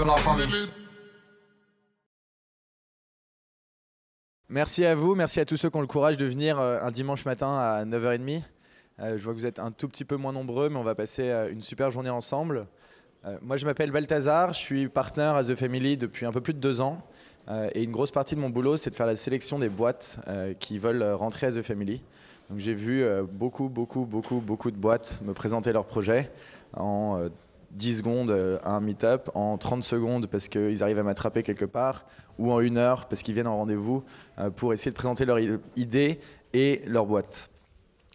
la famille. Merci à vous, merci à tous ceux qui ont le courage de venir un dimanche matin à 9h30. Je vois que vous êtes un tout petit peu moins nombreux, mais on va passer une super journée ensemble. Moi, je m'appelle Balthazar, je suis partner à The Family depuis un peu plus de 2 ans. Et une grosse partie de mon boulot, c'est de faire la sélection des boîtes qui veulent rentrer à The Family. Donc j'ai vu beaucoup de boîtes me présenter leurs projets en 10 secondes à un meet-up, en 30 secondes parce qu'ils arrivent à m'attraper quelque part, ou en 1 heure parce qu'ils viennent en rendez-vous pour essayer de présenter leur idée et leur boîte.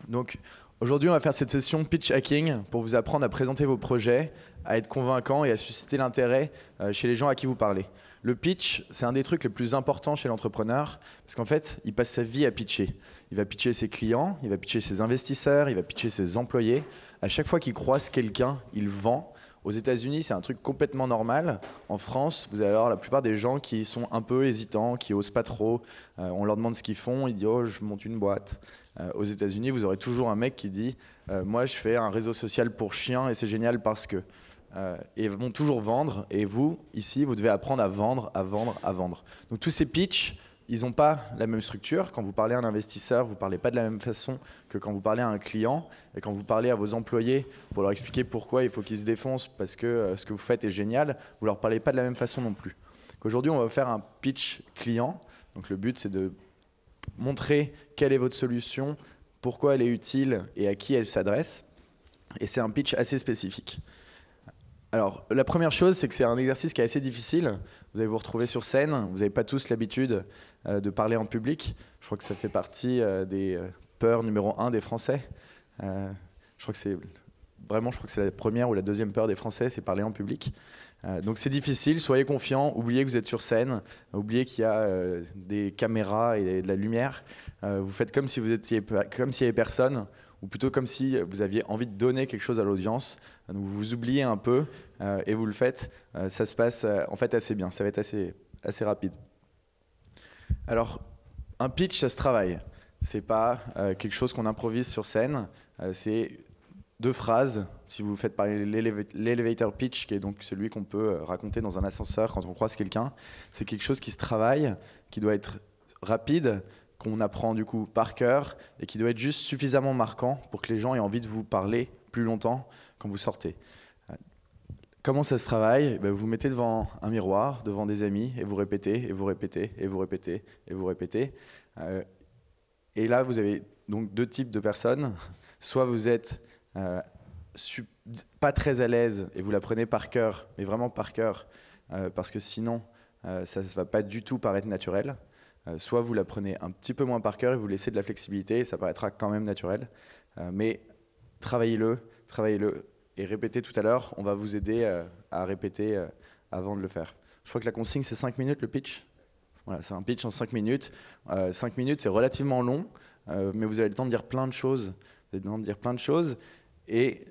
Donc aujourd'hui, on va faire cette session pitch hacking pour vous apprendre à présenter vos projets, à être convaincant et à susciter l'intérêt chez les gens à qui vous parlez. Le pitch, c'est un des trucs les plus importants chez l'entrepreneur parce qu'en fait, il passe sa vie à pitcher. Il va pitcher ses clients, il va pitcher ses investisseurs, il va pitcher ses employés. À chaque fois qu'il croise quelqu'un, il vend. Aux États-Unis, c'est un truc complètement normal. En France, vous allez avoir la plupart des gens qui sont un peu hésitants, qui osent pas trop. On leur demande ce qu'ils font, ils disent « Oh, je monte une boîte ». Aux États-Unis, vous aurez toujours un mec qui dit « Moi, je fais un réseau social pour chiens et c'est génial parce que… ». Et ils vont toujours vendre. Et vous, ici, vous devez apprendre à vendre, à vendre, à vendre. Donc tous ces pitchs, ils n'ont pas la même structure. Quand vous parlez à un investisseur, vous ne parlez pas de la même façon que quand vous parlez à un client. Et quand vous parlez à vos employés pour leur expliquer pourquoi il faut qu'ils se défoncent parce que ce que vous faites est génial, vous ne leur parlez pas de la même façon non plus. Aujourd'hui, on va faire un pitch client. Donc le but, c'est de montrer quelle est votre solution, pourquoi elle est utile et à qui elle s'adresse. Et c'est un pitch assez spécifique. Alors, la première chose, c'est que c'est un exercice qui est assez difficile. Vous allez vous retrouver sur scène. Vous n'avez pas tous l'habitude de parler en public. Je crois que ça fait partie des peurs numéro 1 des Français. Je crois que c'est la première ou la deuxième peur des Français, c'est parler en public. Donc c'est difficile, soyez confiants, oubliez que vous êtes sur scène, oubliez qu'il y a des caméras et de la lumière. Vous faites comme si s'il n'y avait personne, ou plutôt comme si vous aviez envie de donner quelque chose à l'audience. Donc vous vous oubliez un peu et vous le faites. Ça se passe en fait assez bien, ça va être assez rapide. Alors, un pitch, ça se travaille. C'est pas quelque chose qu'on improvise sur scène. C'est 2 phrases. Si vous faites par l'elevator pitch, qui est donc celui qu'on peut raconter dans un ascenseur quand on croise quelqu'un, c'est quelque chose qui se travaille, qui doit être rapide, qu'on apprend du coup par cœur et qui doit être juste suffisamment marquant pour que les gens aient envie de vous parler plus longtemps quand vous sortez. Comment ça se travaille ? Vous vous mettez devant un miroir, devant des amis, et vous répétez, et vous répétez, et vous répétez, et vous répétez. Et là, vous avez donc 2 types de personnes. Soit vous êtes pas très à l'aise et vous la prenez par cœur, mais vraiment par cœur, parce que sinon, ça ne va pas du tout paraître naturel. Soit vous la prenez un petit peu moins par cœur et vous laissez de la flexibilité et ça paraîtra quand même naturel. Mais travaillez-le et répétez tout à l'heure. On va vous aider à répéter avant de le faire. Je crois que la consigne, c'est 5 minutes le pitch. Voilà, c'est un pitch en 5 minutes. 5 minutes, c'est relativement long, mais vous avez le temps de dire plein de choses. Vous avez le temps de dire plein de choses. Et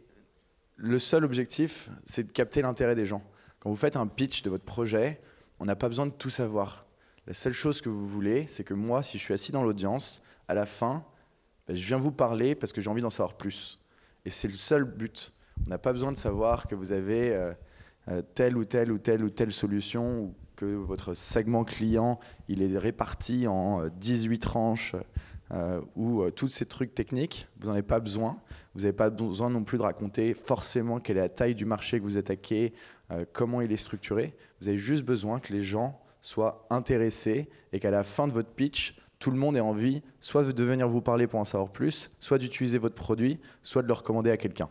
le seul objectif, c'est de capter l'intérêt des gens. Quand vous faites un pitch de votre projet, on n'a pas besoin de tout savoir. La seule chose que vous voulez, c'est que moi, si je suis assis dans l'audience, à la fin, je viens vous parler parce que j'ai envie d'en savoir plus. Et c'est le seul but. On n'a pas besoin de savoir que vous avez telle ou telle solution ou que votre segment client il est réparti en 18 tranches ou tous ces trucs techniques. Vous n'en avez pas besoin. Vous n'avez pas besoin non plus de raconter forcément quelle est la taille du marché que vous attaquez, comment il est structuré. Vous avez juste besoin que les gens soient intéressés et qu'à la fin de votre pitch, tout le monde ait envie soit de venir vous parler pour en savoir plus, soit d'utiliser votre produit, soit de le recommander à quelqu'un.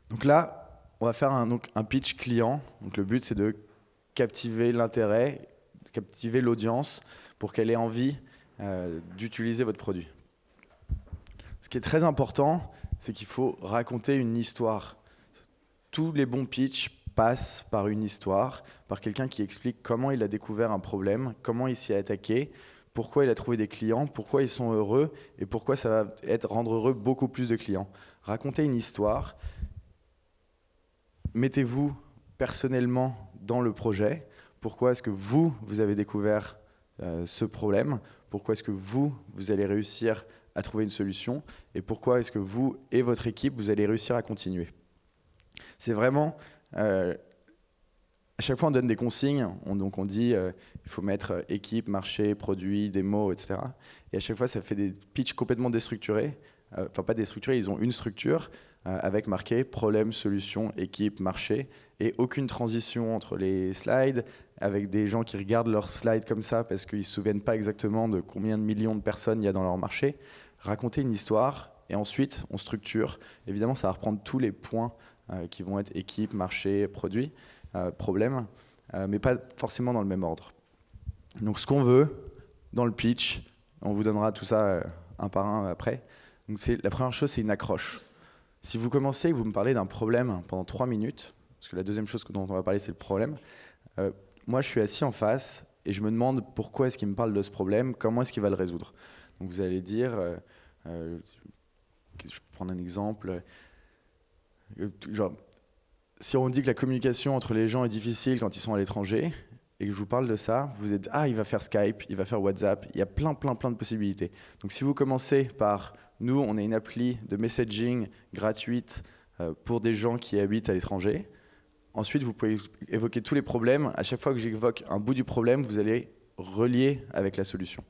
Donc là, on va faire un pitch client. Donc le but, c'est de captiver l'intérêt, captiver l'audience pour qu'elle ait envie d'utiliser votre produit. Ce qui est très important, c'est qu'il faut raconter une histoire. Tous les bons pitchs passe par une histoire, par quelqu'un qui explique comment il a découvert un problème, comment il s'y est attaqué, pourquoi il a trouvé des clients, pourquoi ils sont heureux et pourquoi ça va rendre heureux beaucoup plus de clients. Racontez une histoire, mettez-vous personnellement dans le projet. Pourquoi est-ce que vous avez découvert ce problème? Pourquoi est-ce que vous allez réussir à trouver une solution? Et pourquoi est-ce que vous et votre équipe, vous allez réussir à continuer? C'est vraiment À chaque fois, on donne des consignes. Donc, on dit il faut mettre équipe, marché, produit, démo, etc. Et à chaque fois, ça fait des pitchs complètement déstructurés. Enfin, pas déstructurés, ils ont une structure avec marqué problème, solution, équipe, marché. Et aucune transition entre les slides, avec des gens qui regardent leurs slides comme ça parce qu'ils ne se souviennent pas exactement de combien de millions de personnes il y a dans leur marché. Raconter une histoire et ensuite, on structure. Évidemment, ça va reprendre tous les points qui vont être équipe, marché, produit. Problème, mais pas forcément dans le même ordre. Donc ce qu'on veut dans le pitch, on vous donnera tout ça un par un après. Donc la première chose, c'est une accroche. Si vous commencez et que vous me parlez d'un problème pendant 3 minutes, parce que la deuxième chose dont on va parler, c'est le problème, moi je suis assis en face et je me demande pourquoi est-ce qu'il me parle de ce problème, comment est-ce qu'il va le résoudre. Donc vous allez dire, je vais prendre un exemple, genre, si on dit que la communication entre les gens est difficile quand ils sont à l'étranger, et que je vous parle de ça, vous êtes il va faire Skype, il va faire WhatsApp, il y a plein de possibilités. Donc si vous commencez par, nous, on est une appli de messaging gratuite pour des gens qui habitent à l'étranger, ensuite vous pouvez évoquer tous les problèmes. À chaque fois que j'évoque un bout du problème, vous allez relier avec la solution.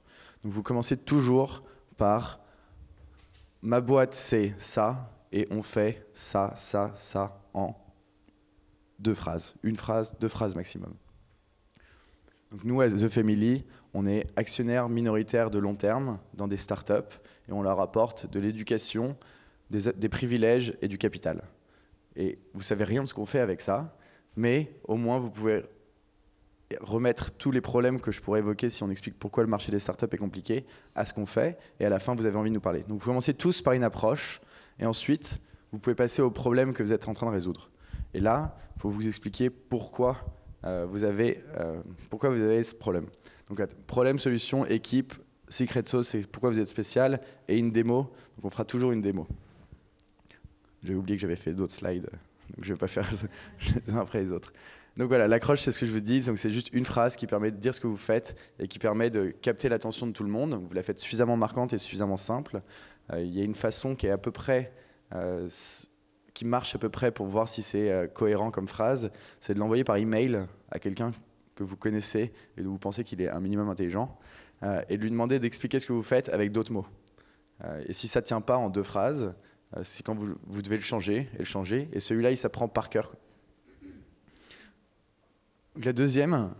Donc vous commencez toujours par, ma boîte c'est ça, et on fait ça en 2 phrases. 1 phrase, 2 phrases maximum. Donc nous, à The Family, on est actionnaire minoritaire de long terme dans des startups et on leur apporte de l'éducation, des privilèges et du capital. Et vous savez rien de ce qu'on fait avec ça, mais au moins vous pouvez remettre tous les problèmes que je pourrais évoquer si on explique pourquoi le marché des startups est compliqué à ce qu'on fait et à la fin vous avez envie de nous parler. Donc vous commencez tous par une approche et ensuite vous pouvez passer au problème que vous êtes en train de résoudre. Et là, il faut vous expliquer pourquoi vous avez ce problème. Donc, problème, solution, équipe, secret sauce, c'est pourquoi vous êtes spécial, et une démo. Donc, on fera toujours une démo. J'ai oublié que j'avais fait d'autres slides, donc je ne vais pas faire les uns après les autres. Donc voilà, l'accroche, c'est ce que je vous dis. Donc, c'est juste une phrase qui permet de dire ce que vous faites et qui permet de capter l'attention de tout le monde. Donc, vous la faites suffisamment marquante et suffisamment simple. Il y a une façon qui est à peu près qui marche à peu près pour voir si c'est cohérent comme phrase, c'est de l'envoyer par email à quelqu'un que vous connaissez et dont vous pensez qu'il est un minimum intelligent, et de lui demander d'expliquer ce que vous faites avec d'autres mots. Et si ça ne tient pas en 2 phrases, c'est quand vous devez le changer, et celui-là, il s'apprend par cœur. Donc, la deuxième,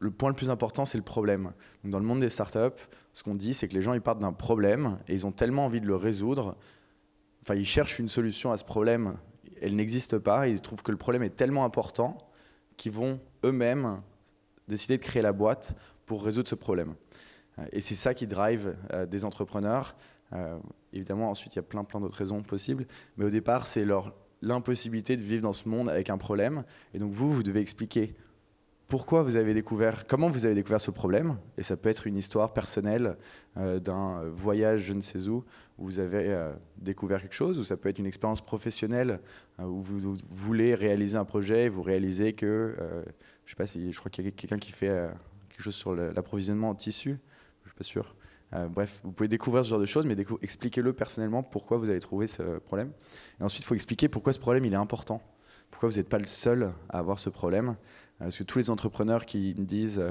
le point le plus important, c'est le problème. Donc, dans le monde des startups, ce qu'on dit, c'est que les gens ils partent d'un problème et ils ont tellement envie de le résoudre. Enfin, ils cherchent une solution à ce problème, elle n'existe pas, ils trouvent que le problème est tellement important qu'ils vont eux-mêmes décider de créer la boîte pour résoudre ce problème. Et c'est ça qui drive des entrepreneurs. Évidemment, ensuite, il y a plein d'autres raisons possibles, mais au départ, c'est l'impossibilité de vivre dans ce monde avec un problème. Et donc vous devez expliquer pourquoi vous avez découvert, comment vous avez découvert ce problème, et ça peut être une histoire personnelle d'un voyage je ne sais où vous avez découvert quelque chose, ou ça peut être une expérience professionnelle où vous voulez réaliser un projet et vous réalisez que, je sais pas si, je crois qu'il y a quelqu'un qui fait quelque chose sur l'approvisionnement en tissu, je suis pas sûr. Bref, vous pouvez découvrir ce genre de choses, mais expliquez-le personnellement pourquoi vous avez trouvé ce problème. Et ensuite, il faut expliquer pourquoi ce problème il est important. Pourquoi vous n'êtes pas le seul à avoir ce problème. Parce que tous les entrepreneurs qui me disent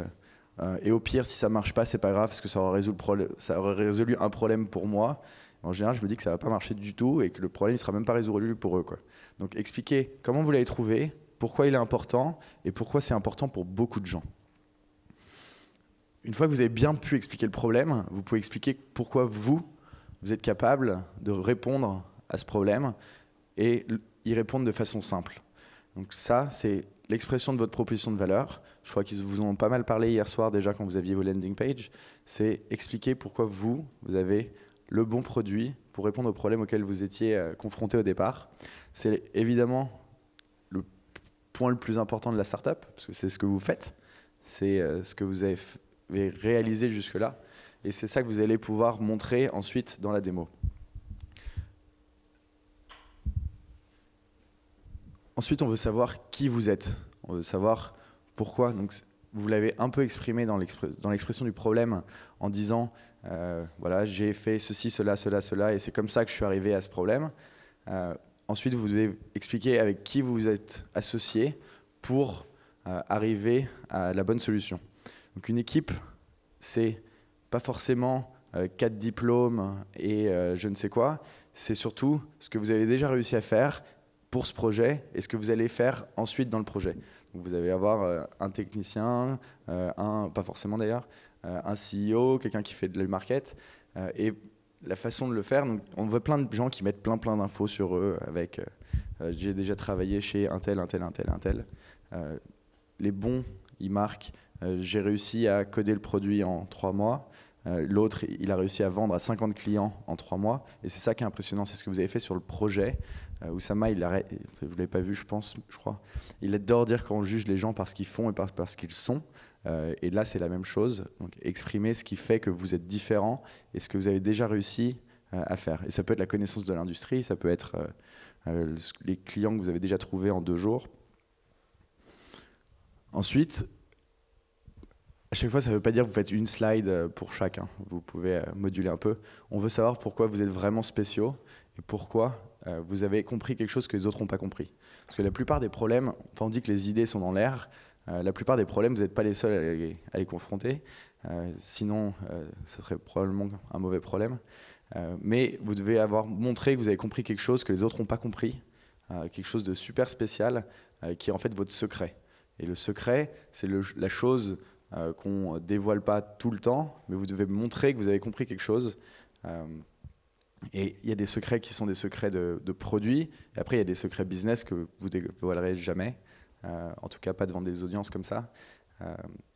et au pire, si ça ne marche pas, c'est pas grave, parce que ça aurait résolu un problème pour moi. En général, je me dis que ça ne va pas marcher du tout et que le problème ne sera même pas résolu pour eux, quoi. Donc expliquez comment vous l'avez trouvé, pourquoi il est important et pourquoi c'est important pour beaucoup de gens. Une fois que vous avez bien pu expliquer le problème, vous pouvez expliquer pourquoi vous êtes capable de répondre à ce problème et y répondre de façon simple. Donc ça, c'est l'expression de votre proposition de valeur. Je crois qu'ils vous en ont pas mal parlé hier soir déjà quand vous aviez vos landing pages. C'est expliquer pourquoi vous avez le bon produit pour répondre aux problèmes auxquels vous étiez confronté au départ. C'est évidemment le point le plus important de la startup, parce que c'est ce que vous faites, c'est ce que vous avez réalisé jusque-là, et c'est ça que vous allez pouvoir montrer ensuite dans la démo. Ensuite, on veut savoir qui vous êtes. On veut savoir pourquoi. Donc, vous l'avez un peu exprimé dans l'expression du problème en disant voilà, j'ai fait ceci, cela, et c'est comme ça que je suis arrivé à ce problème. Ensuite, vous devez expliquer avec qui vous êtes associé pour arriver à la bonne solution. Donc une équipe, c'est pas forcément 4 diplômes et je ne sais quoi, c'est surtout ce que vous avez déjà réussi à faire pour ce projet et ce que vous allez faire ensuite dans le projet. Donc vous allez avoir un technicien, pas forcément d'ailleurs, un CEO, quelqu'un qui fait de la market, et la façon de le faire, donc on voit plein de gens qui mettent plein d'infos sur eux avec j'ai déjà travaillé chez un tel. Les bons, ils marquent j'ai réussi à coder le produit en 3 mois. L'autre, il a réussi à vendre à 50 clients en 3 mois. Et c'est ça qui est impressionnant, c'est ce que vous avez fait sur le projet. Oussama, vous ne l'avez pas vu, je crois. Il adore dire qu'on juge les gens par ce qu'ils font et par ce qu'ils sont. Et là, c'est la même chose. Donc, exprimer ce qui fait que vous êtes différent et ce que vous avez déjà réussi à faire. Et ça peut être la connaissance de l'industrie, ça peut être les clients que vous avez déjà trouvés en 2 jours. Ensuite, à chaque fois, ça ne veut pas dire que vous faites une slide pour chacun. Vous pouvez moduler un peu. On veut savoir pourquoi vous êtes vraiment spéciaux et pourquoi vous avez compris quelque chose que les autres n'ont pas compris. Parce que la plupart des problèmes, enfin on dit que les idées sont dans l'air, la plupart des problèmes, vous n'êtes pas les seuls à les confronter. Sinon, ce serait probablement un mauvais problème. Mais vous devez avoir montré que vous avez compris quelque chose que les autres n'ont pas compris, quelque chose de super spécial qui est en fait votre secret. Et le secret, c'est la chose qu'on ne dévoile pas tout le temps, mais vous devez montrer que vous avez compris quelque chose. Et il y a des secrets qui sont des secrets de produits, et après il y a des secrets business que vous ne dévoilerez jamais, en tout cas pas devant des audiences comme ça.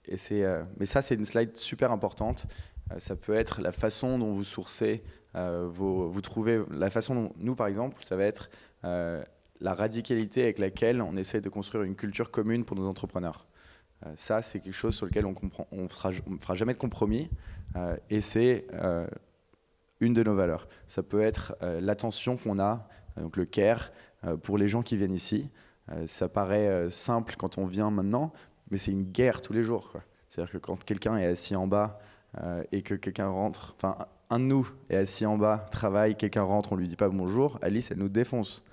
Mais ça, c'est une slide super importante. Ça peut être la façon dont vous sourcez, vous trouvez, la façon dont nous, par exemple, ça va être la radicalité avec laquelle on essaie de construire une culture commune pour nos entrepreneurs. Ça, c'est quelque chose sur lequel on ne fera jamais de compromis, et c'est une de nos valeurs. Ça peut être l'attention qu'on a, donc le care, pour les gens qui viennent ici. Ça paraît simple quand on vient maintenant, mais c'est une guerre tous les jours, quoi. C'est-à-dire que quand quelqu'un est assis en bas et que quelqu'un rentre, enfin un de nous est assis en bas, travaille, quelqu'un rentre, on lui dit pas bonjour, Alice, elle nous défonce.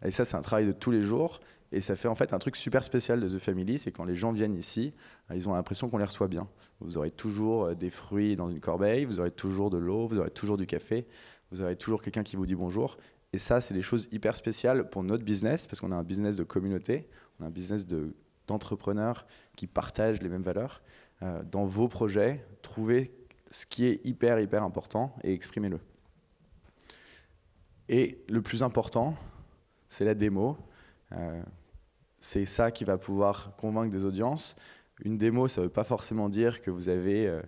Et ça, c'est un travail de tous les jours. Et ça fait en fait un truc super spécial de The Family, c'est quand les gens viennent ici, ils ont l'impression qu'on les reçoit bien. Vous aurez toujours des fruits dans une corbeille, vous aurez toujours de l'eau, vous aurez toujours du café, vous aurez toujours quelqu'un qui vous dit bonjour. Et ça, c'est des choses hyper spéciales pour notre business, parce qu'on a un business de communauté, on a un business d'entrepreneurs qui partagent les mêmes valeurs. Dans vos projets, trouvez ce qui est hyper important et exprimez-le. Et le plus important, c'est la démo. C'est ça qui va pouvoir convaincre des audiences. Une démo, ça ne veut pas forcément dire que vous avez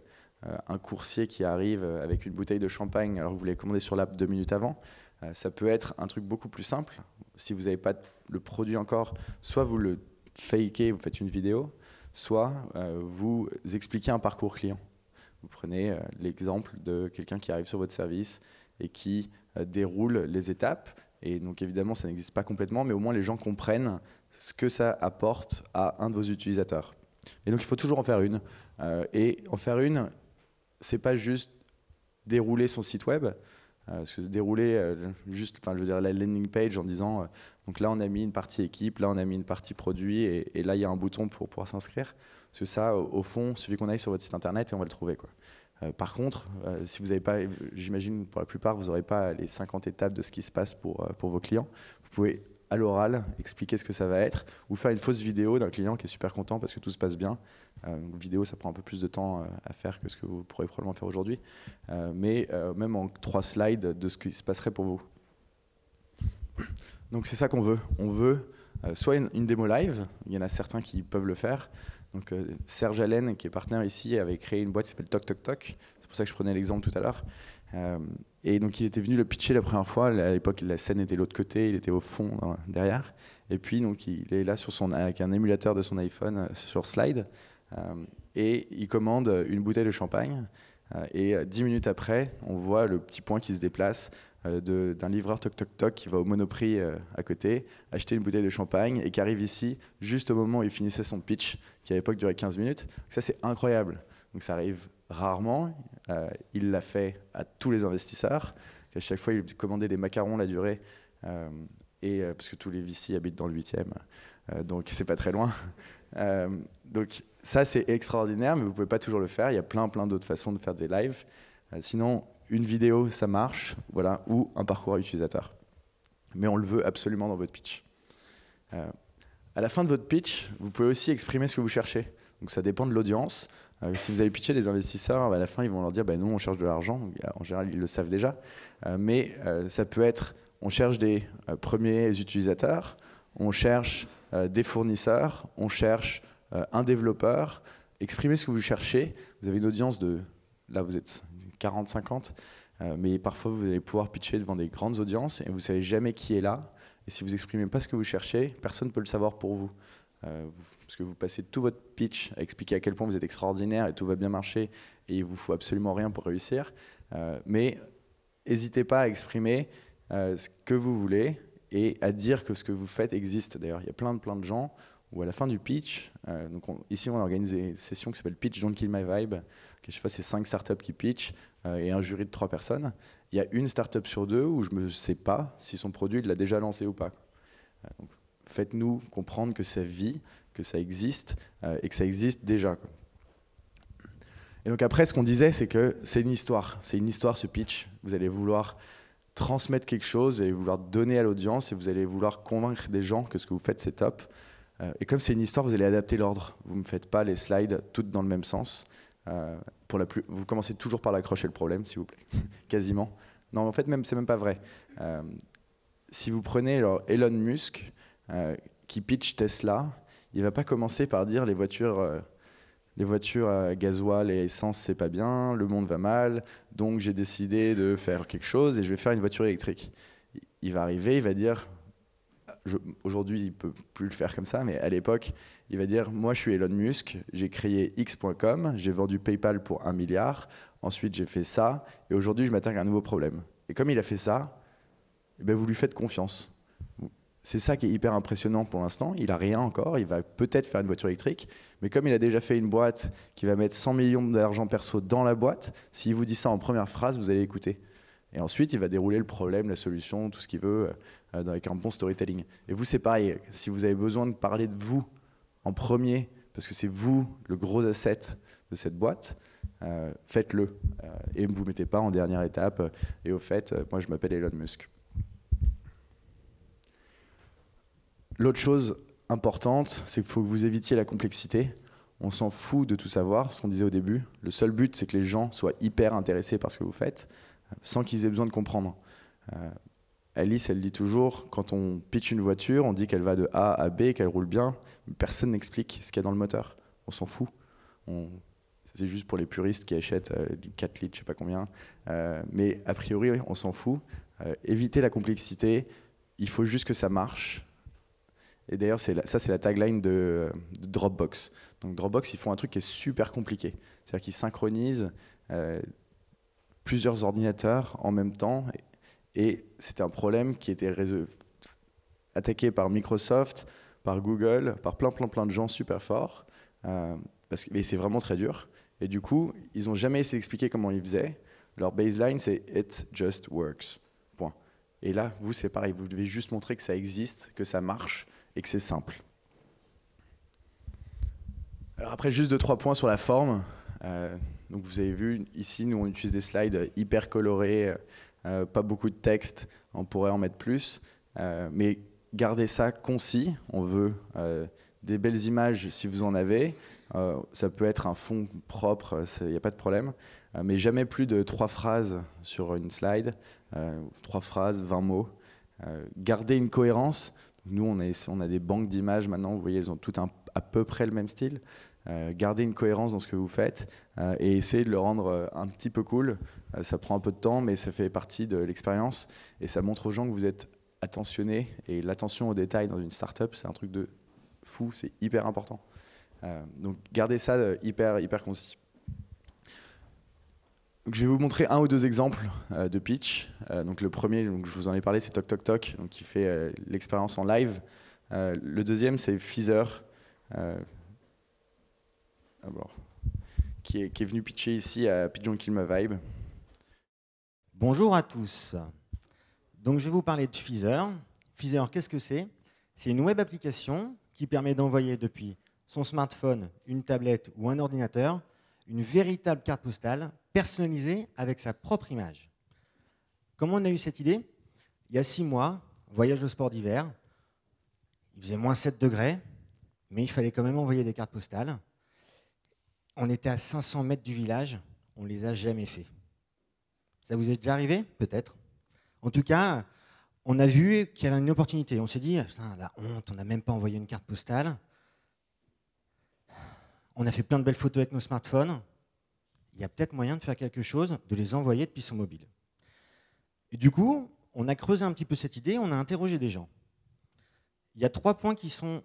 un coursier qui arrive avec une bouteille de champagne alors que vous l'avez commandé sur l'app 2 minutes avant. Ça peut être un truc beaucoup plus simple. Si vous n'avez pas le produit encore, soit vous le fakez, vous faites une vidéo, soit vous expliquez un parcours client. Vous prenez l'exemple de quelqu'un qui arrive sur votre service et qui déroule les étapes. Et donc évidemment, ça n'existe pas complètement, mais au moins les gens comprennent ce que ça apporte à un de vos utilisateurs. Et donc il faut toujours en faire une. Et en faire une, c'est pas juste dérouler son site web, parce que dérouler je veux dire la landing page en disant donc là on a mis une partie équipe, là on a mis une partie produit, et là il y a un bouton pour pouvoir s'inscrire. Parce que ça, au fond, il suffit qu'on aille sur votre site internet et on va le trouver, quoi. Par contre, si vous n'avez pas, j'imagine pour la plupart, vous n'aurez pas les 50 étapes de ce qui se passe pour vos clients. Vous pouvez à l'oral expliquer ce que ça va être, ou faire une fausse vidéo d'un client qui est super content parce que tout se passe bien. Une vidéo, ça prend un peu plus de temps à faire que ce que vous pourrez probablement faire aujourd'hui, mais même en 3 slides de ce qui se passerait pour vous. Donc c'est ça qu'on veut. On veut soit une démo live, il y en a certains qui peuvent le faire. Donc Serge Allen, qui est partenaire ici, avait créé une boîte qui s'appelle Toc Toc Toc. C'est pour ça que je prenais l'exemple tout à l'heure. Et donc il était venu le pitcher la première fois. À l'époque, la scène était de l'autre côté, il était au fond, derrière. Et puis donc il est là avec un émulateur de son iPhone sur Slide. Et il commande une bouteille de champagne. Et 10 minutes après, on voit le petit point qui se déplace d'un livreur Toc Toc Toc qui va au Monoprix à côté, acheter une bouteille de champagne et qui arrive ici juste au moment où il finissait son pitch, qui à l'époque durait 15 minutes. Donc ça, c'est incroyable. Donc ça arrive rarement. Il l'a fait à tous les investisseurs. À chaque fois, il commandait des macarons la durée, parce que tous les VC habitent dans le 8e, donc c'est pas très loin. Donc ça, c'est extraordinaire, mais vous ne pouvez pas toujours le faire. Il y a plein d'autres façons de faire des lives. Sinon, une vidéo, ça marche, voilà, ou un parcours utilisateur. Mais on le veut absolument dans votre pitch. À la fin de votre pitch, vous pouvez aussi exprimer ce que vous cherchez. Donc ça dépend de l'audience. Si vous allez pitcher des investisseurs, à la fin, ils vont leur dire nous, on cherche de l'argent. En général, ils le savent déjà. Mais ça peut être, on cherche des premiers utilisateurs, on cherche des fournisseurs, on cherche un développeur. Exprimez ce que vous cherchez. Vous avez une audience de, là vous êtes 40, 50, mais parfois vous allez pouvoir pitcher devant des grandes audiences et vous ne savez jamais qui est là. Et si vous n'exprimez pas ce que vous cherchez, personne ne peut le savoir pour vous. Parce que vous passez tout votre pitch à expliquer à quel point vous êtes extraordinaire et tout va bien marcher et il ne vous faut absolument rien pour réussir. Mais n'hésitez pas à exprimer ce que vous voulez et à dire que ce que vous faites existe. D'ailleurs, il y a plein de gens où à la fin du pitch, ici on a organisé une session qui s'appelle Pitch Don't Kill My Vibe. Chaque fois, c'est 5 startups qui pitchent et un jury de 3 personnes. Il y a une startup sur 2 où je ne sais pas si son produit il l'a déjà lancé ou pas. Donc, faites-nous comprendre que ça vit, que ça existe et que ça existe déjà. Et donc après, ce qu'on disait, c'est que c'est une histoire. C'est une histoire, ce pitch. Vous allez vouloir transmettre quelque chose, vous allez vouloir donner à l'audience et vous allez vouloir convaincre des gens que ce que vous faites, c'est top. Et comme c'est une histoire, vous allez adapter l'ordre. Vous ne me faites pas les slides toutes dans le même sens. Vous commencez toujours par l'accrocher le problème, s'il vous plaît. Quasiment. Non, en fait, c'est même pas vrai. Si vous prenez alors, Elon Musk, qui pitch Tesla, il ne va pas commencer par dire les voitures à gasoil et essence, c'est pas bien, le monde va mal, donc j'ai décidé de faire quelque chose et je vais faire une voiture électrique. Il va arriver, il va dire... Aujourd'hui, il ne peut plus le faire comme ça, mais à l'époque, il va dire « Moi, je suis Elon Musk, j'ai créé X.com, j'ai vendu PayPal pour 1 milliard, ensuite j'ai fait ça, et aujourd'hui, je m'attaque à un nouveau problème. » Et comme il a fait ça, eh bien, vous lui faites confiance. C'est ça qui est hyper impressionnant pour l'instant. Il n'a rien encore, il va peut-être faire une voiture électrique, mais comme il a déjà fait une boîte qui va mettre 100 millions d'argent perso dans la boîte, s'il vous dit ça en première phrase, vous allez écouter. Et ensuite, il va dérouler le problème, la solution, tout ce qu'il veut, avec un bon storytelling. Et vous, c'est pareil. Si vous avez besoin de parler de vous en premier, parce que c'est vous le gros asset de cette boîte, faites-le. Et ne vous mettez pas en dernière étape. Et au fait, moi, je m'appelle Elon Musk. L'autre chose importante, c'est qu'il faut que vous évitiez la complexité. On s'en fout de tout savoir, ce qu'on disait au début. Le seul but, c'est que les gens soient hyper intéressés par ce que vous faites, sans qu'ils aient besoin de comprendre. Alice, elle dit toujours, quand on pitch une voiture, on dit qu'elle va de A à B, qu'elle roule bien, mais personne n'explique ce qu'il y a dans le moteur. On s'en fout. C'est juste pour les puristes qui achètent du 4 litres, je ne sais pas combien. Mais a priori, on s'en fout. Évitez la complexité, il faut juste que ça marche. Et d'ailleurs, ça, c'est la tagline de Dropbox. Donc Dropbox, ils font un truc qui est super compliqué. C'est-à-dire qu'ils synchronisent plusieurs ordinateurs en même temps. Et c'était un problème qui était attaqué par Microsoft, par Google, par plein de gens super forts. Et c'est vraiment très dur. Et du coup, ils n'ont jamais essayé d'expliquer comment ils faisaient. Leur baseline, c'est « it just works ». Point. Et là, vous, c'est pareil. Vous devez juste montrer que ça existe, que ça marche et que c'est simple. Alors après, juste 2-3 points sur la forme. Donc vous avez vu, ici, nous, on utilise des slides hyper colorés, pas beaucoup de texte, on pourrait en mettre plus. Mais gardez ça concis. On veut des belles images si vous en avez. Ça peut être un fond propre, il n'y a pas de problème. Mais jamais plus de 3 phrases sur une slide. 3 phrases, 20 mots. Gardez une cohérence. Nous, on a des banques d'images maintenant, vous voyez, elles ont toutes à peu près le même style. Gardez une cohérence dans ce que vous faites et essayez de le rendre un petit peu cool. Ça prend un peu de temps, mais ça fait partie de l'expérience et ça montre aux gens que vous êtes attentionné. Et l'attention aux détails dans une startup, c'est un truc de fou, c'est hyper important. Donc gardez ça hyper concis. Donc, je vais vous montrer 1 ou 2 exemples de pitch. Donc, le premier, donc, je vous en ai parlé, c'est TokTokTok, donc, qui fait l'expérience en live. Le deuxième, c'est Feezer, qui est venu pitcher ici à Pitch Don't Kill My Vibe. Bonjour à tous. Donc, je vais vous parler de Feezer. Feezer, qu'est-ce que c'est? C'est une web application qui permet d'envoyer depuis son smartphone, une tablette ou un ordinateur, une véritable carte postale personnalisée avec sa propre image. Comment on a eu cette idée? Il y a 6 mois, voyage au sport d'hiver, il faisait moins 7 degrés, mais il fallait quand même envoyer des cartes postales. On était à 500 mètres du village, on ne les a jamais fait. Ça vous est déjà arrivé? Peut-être. En tout cas, on a vu qu'il y avait une opportunité. On s'est dit, putain, la honte, on n'a même pas envoyé une carte postale. On a fait plein de belles photos avec nos smartphones. Il y a peut-être moyen de faire quelque chose, de les envoyer depuis son mobile. Et du coup, on a creusé un petit peu cette idée, on a interrogé des gens. Il y a 3 points qui sont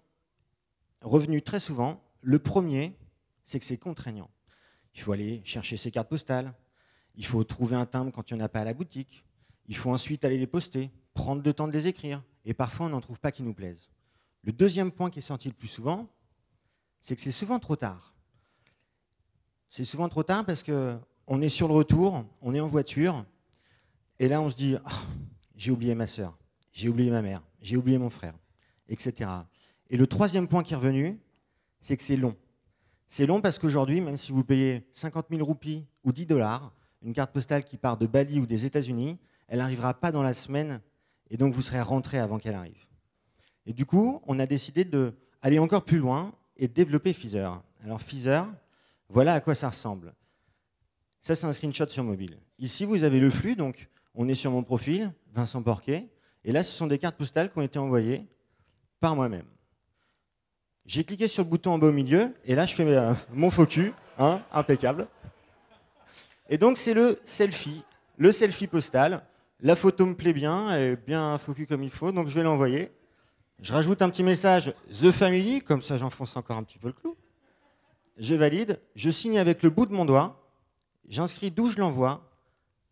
revenus très souvent. Le premier, c'est que c'est contraignant. Il faut aller chercher ses cartes postales, il faut trouver un timbre quand il n'y en a pas à la boutique, il faut ensuite aller les poster, prendre le temps de les écrire, et parfois on n'en trouve pas qui nous plaisent. Le deuxième point qui est sorti le plus souvent, c'est que c'est souvent trop tard. C'est souvent trop tard parce qu'on est sur le retour, on est en voiture, et là on se dit oh, j'ai oublié ma sœur, j'ai oublié ma mère, j'ai oublié mon frère, etc. Et le troisième point qui est revenu, c'est que c'est long. C'est long parce qu'aujourd'hui, même si vous payez 50 000 roupies ou 10 $, une carte postale qui part de Bali ou des États-Unis, elle n'arrivera pas dans la semaine, et donc vous serez rentré avant qu'elle arrive. Et du coup, on a décidé d'aller encore plus loin et de développer Feezer. Alors Feezer, voilà à quoi ça ressemble. Ça, c'est un screenshot sur mobile. Ici, vous avez le flux, donc on est sur mon profil, Vincent Porquet, et là, ce sont des cartes postales qui ont été envoyées par moi-même. J'ai cliqué sur le bouton en bas au milieu, et là, je fais mon focus, hein, impeccable. Et donc, c'est le selfie postal. La photo me plaît bien, elle est bien focus comme il faut, donc je vais l'envoyer. Je rajoute un petit message The Family, comme ça j'enfonce encore un petit peu le clou. Je valide, je signe avec le bout de mon doigt, j'inscris d'où je l'envoie,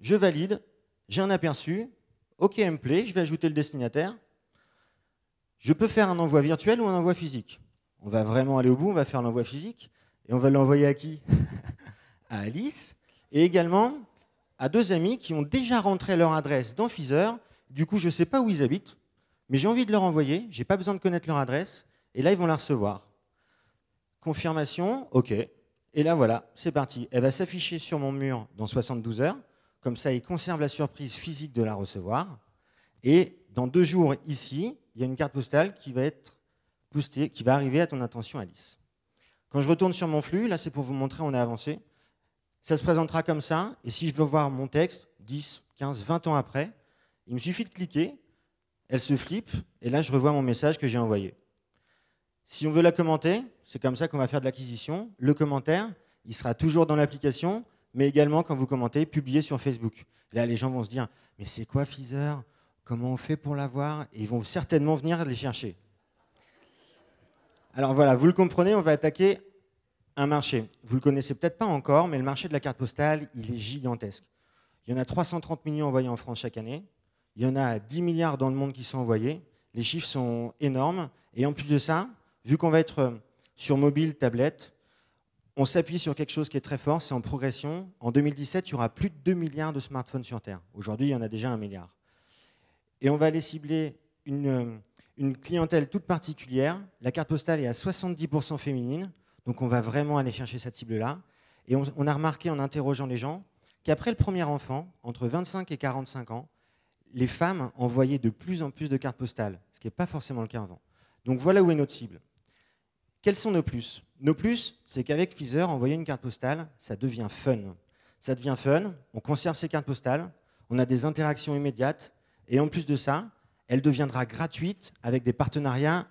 je valide, j'ai un aperçu, OK, elle me plaît, je vais ajouter le destinataire. Je peux faire un envoi virtuel ou un envoi physique. On va vraiment aller au bout, on va faire l'envoi physique, et on va l'envoyer à qui? À Alice, et également à 2 amis qui ont déjà rentré leur adresse dans Feezer. Du coup, je ne sais pas où ils habitent, mais j'ai envie de leur envoyer, je n'ai pas besoin de connaître leur adresse, et là, ils vont la recevoir. Confirmation, OK. Et là, voilà, c'est parti. Elle va s'afficher sur mon mur dans 72 heures, comme ça, ils conservent la surprise physique de la recevoir. Et dans 2 jours, ici, il y a une carte postale qui va être postée, qui va arriver à ton attention, Alice. Quand je retourne sur mon flux, là, c'est pour vous montrer, on est avancé. Ça se présentera comme ça, et si je veux voir mon texte, 10, 15, 20 ans après, il me suffit de cliquer, elle se flippe, et là, je revois mon message que j'ai envoyé. Si on veut la commenter, c'est comme ça qu'on va faire de l'acquisition. Le commentaire, il sera toujours dans l'application, mais également, quand vous commentez, publié sur Facebook. Là, les gens vont se dire, mais c'est quoi Feezer? Comment on fait pour l'avoir? Et ils vont certainement venir les chercher. Alors voilà, vous le comprenez, on va attaquer un marché. Vous ne le connaissez peut-être pas encore, mais le marché de la carte postale, il est gigantesque. Il y en a 330 millions envoyés en France chaque année. Il y en a 10 milliards dans le monde qui sont envoyés. Les chiffres sont énormes. Et en plus de ça, vu qu'on va être sur mobile, tablette, on s'appuie sur quelque chose qui est très fort, c'est en progression. En 2017, il y aura plus de 2 milliards de smartphones sur Terre. Aujourd'hui, il y en a déjà 1 milliard. Et on va aller cibler une clientèle toute particulière. La carte postale est à 70% féminine. Donc on va vraiment aller chercher cette cible-là. Et on a remarqué en interrogeant les gens qu'après le premier enfant, entre 25 et 45 ans, les femmes envoyaient de plus en plus de cartes postales, ce qui n'est pas forcément le cas avant. Donc voilà où est notre cible. Quels sont nos plus? Nos plus, c'est qu'avec Feezer, envoyer une carte postale, ça devient fun. Ça devient fun, on conserve ces cartes postales, on a des interactions immédiates, et en plus de ça, elle deviendra gratuite avec des partenariats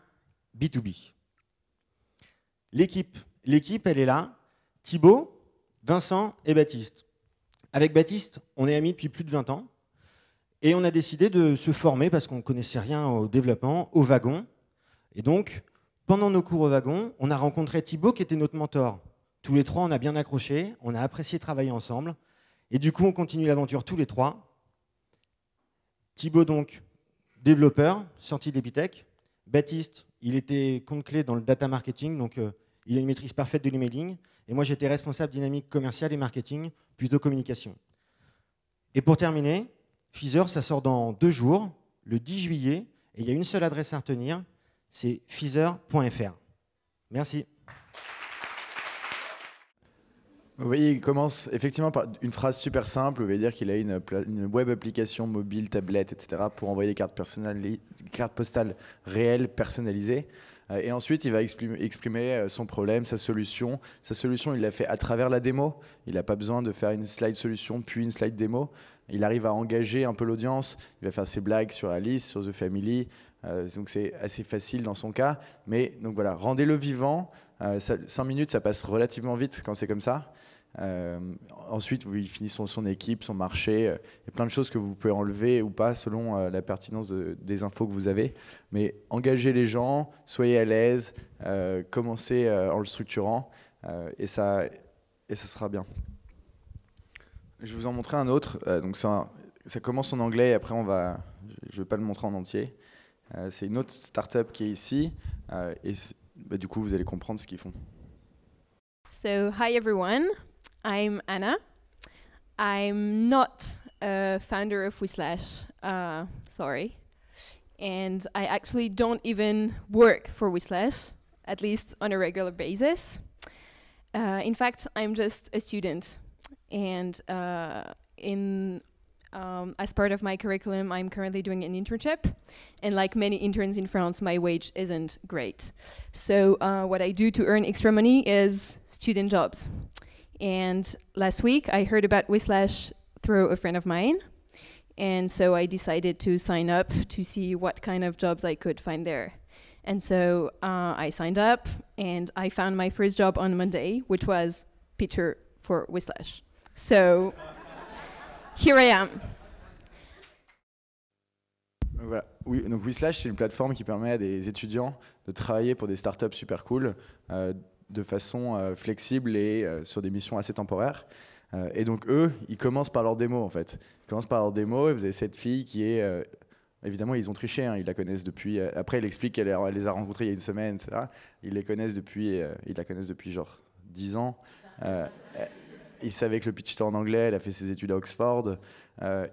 B2B. L'équipe, elle est là. Thibaut, Vincent et Baptiste. Avec Baptiste, on est amis depuis plus de 20 ans. Et on a décidé de se former, parce qu'on ne connaissait rien au développement, au wagon. Et donc, pendant nos cours au wagon, on a rencontré Thibaut qui était notre mentor. Tous les 3, on a bien accroché, on a apprécié travailler ensemble. Et du coup, on continue l'aventure tous les 3. Thibaut, donc, développeur, sorti d'Epitech. Baptiste, il était compte clé dans le data marketing, donc il a une maîtrise parfaite de l'emailing. Et moi, j'étais responsable dynamique commerciale et marketing, plutôt communication. Et pour terminer, Feezer, ça sort dans 2 jours, le 10 juillet, et il y a une seule adresse à retenir, c'est feezer.fr. Merci. Vous voyez, il commence effectivement par une phrase super simple. Vous voyez dire qu'il a une web application mobile, tablette, etc. pour envoyer des cartes postales réelles, personnalisées. Et ensuite, il va exprimer son problème, sa solution. Sa solution, il l'a fait à travers la démo. Il n'a pas besoin de faire une slide solution puis une slide démo. Il arrive à engager un peu l'audience. Il va faire ses blagues sur Alice, sur The Family. Donc c'est assez facile dans son cas. Mais donc voilà, rendez-le vivant. 5 minutes, ça passe relativement vite quand c'est comme ça. Ensuite, il finit son équipe, son marché. Il y a plein de choses que vous pouvez enlever ou pas selon la pertinence des infos que vous avez. Mais engagez les gens, soyez à l'aise, commencez en le structurant et ça sera bien. Je vais vous en montrer un autre. Donc ça commence en anglais et après je ne vais pas le montrer en entier. C'est une autre startup qui est ici et du coup vous allez comprendre ce qu'ils font. So, hi everyone, I'm Anna. I'm not a founder of Whislash, sorry. And I actually don't even work for Whislash, at least on a regular basis. In fact, I'm just a student. And as part of my curriculum, I'm currently doing an internship. And like many interns in France, my wage isn't great. So what I do to earn extra money is student jobs. And last week, I heard about Whislash through a friend of mine. And so I decided to sign up to see what kind of jobs I could find there. And so I signed up, and I found my first job on Monday, which was pitcher for Whislash. So here I am. Voilà. Oui, donc Whislash, c'est une plateforme qui permet à des étudiants de travailler pour des startups super cool de façon flexible et sur des missions assez temporaires. Et donc eux, ils commencent par leur démo en fait. Ils commencent par leur démo et vous avez cette fille qui est... évidemment, ils ont triché, hein, ils la connaissent depuis... après, il explique qu'elle les a rencontrés il y a une semaine, etc. Ils la connaissent depuis genre 10 ans. Il savait que le pitch était en anglais, elle a fait ses études à Oxford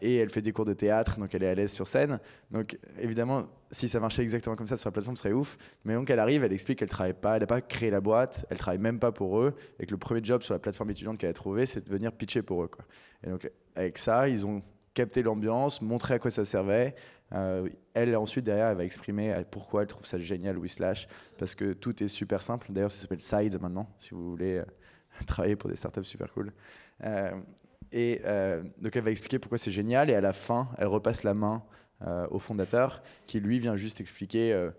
et elle fait des cours de théâtre, donc elle est à l'aise sur scène. Donc évidemment, si ça marchait exactement comme ça sur la plateforme, ce serait ouf. Mais donc elle arrive, elle explique qu'elle travaille pas, elle n'a pas créé la boîte, elle travaille même pas pour eux, et que le premier job sur la plateforme étudiante qu'elle a trouvé, c'est de venir pitcher pour eux, quoi. Et donc avec ça, ils ont capté l'ambiance, montré à quoi ça servait. Elle ensuite derrière, elle va exprimer pourquoi elle trouve ça génial Whislash, parce que tout est super simple. D'ailleurs, ça s'appelle Side maintenant, si vous voulez travailler pour des startups super cool. Donc elle va expliquer pourquoi c'est génial et à la fin, elle repasse la main au fondateur qui lui vient juste expliquer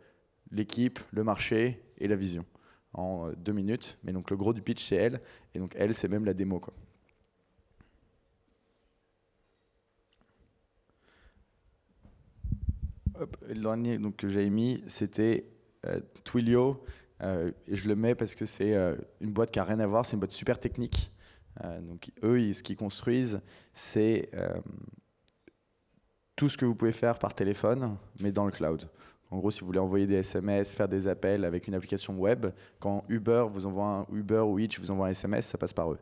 l'équipe, le marché et la vision en 2 minutes. Mais donc le gros du pitch c'est elle et donc elle c'est même la démo, quoi. Hop, le dernier donc, que j'avais mis c'était Twilio. Et je le mets parce que c'est une boîte qui n'a rien à voir, c'est une boîte super technique. Donc eux, ce qu'ils construisent, c'est tout ce que vous pouvez faire par téléphone, mais dans le cloud. En gros, si vous voulez envoyer des SMS, faire des appels avec une application web, quand Uber ou Hitch vous envoie un SMS, ça passe par eux.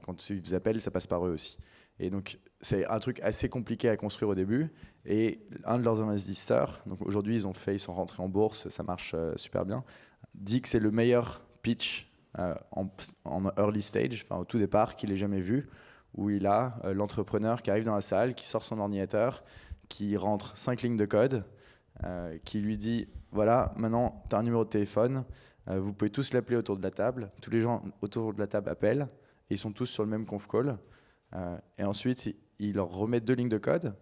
Quand ils vous appellent, ça passe par eux aussi. Et donc, c'est un truc assez compliqué à construire au début. Et un de leurs investisseurs, donc aujourd'hui, ils sont rentrés en bourse, ça marche super bien, dit que c'est le meilleur pitch en early stage, enfin au tout départ, qu'il ait jamais vu, où il a l'entrepreneur qui arrive dans la salle, qui sort son ordinateur, qui rentre 5 lignes de code, qui lui dit voilà, maintenant tu as un numéro de téléphone, vous pouvez tous l'appeler autour de la table, tous les gens autour de la table appellent, et ils sont tous sur le même conf call, et ensuite il leur remet 2 lignes de code,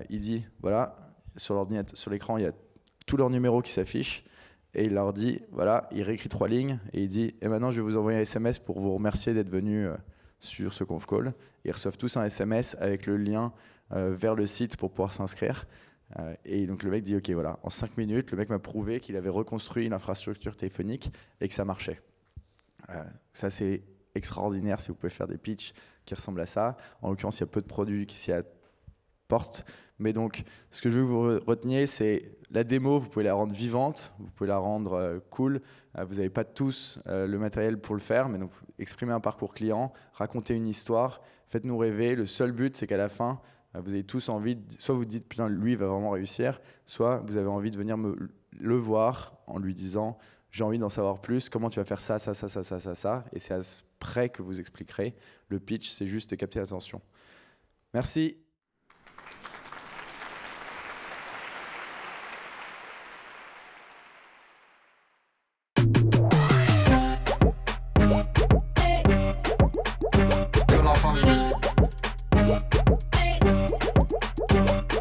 il dit voilà, sur l'écran il y a tous leurs numéros qui s'affichent, et il leur dit, voilà, il réécrit 3 lignes et il dit, et maintenant je vais vous envoyer un SMS pour vous remercier d'être venu sur ce conf call. Ils reçoivent tous un SMS avec le lien vers le site pour pouvoir s'inscrire. Et donc le mec dit, ok, voilà, en 5 minutes, le mec m'a prouvé qu'il avait reconstruit une infrastructure téléphonique et que ça marchait. Ça c'est extraordinaire si vous pouvez faire des pitchs qui ressemblent à ça. En l'occurrence, il y a peu de produits qui s'y apportent. Mais donc, ce que je veux que vous reteniez, c'est la démo, vous pouvez la rendre vivante, vous pouvez la rendre cool. Vous n'avez pas tous le matériel pour le faire, mais donc exprimez un parcours client, racontez une histoire, faites-nous rêver. Le seul but, c'est qu'à la fin, vous avez tous envie, soit vous dites putain, lui, il va vraiment réussir, soit vous avez envie de venir le voir en lui disant j'ai envie d'en savoir plus, comment tu vas faire ça, et c'est après que vous expliquerez. Le pitch, c'est juste de capter l'attention. Merci.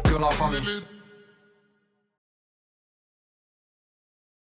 Que la famille.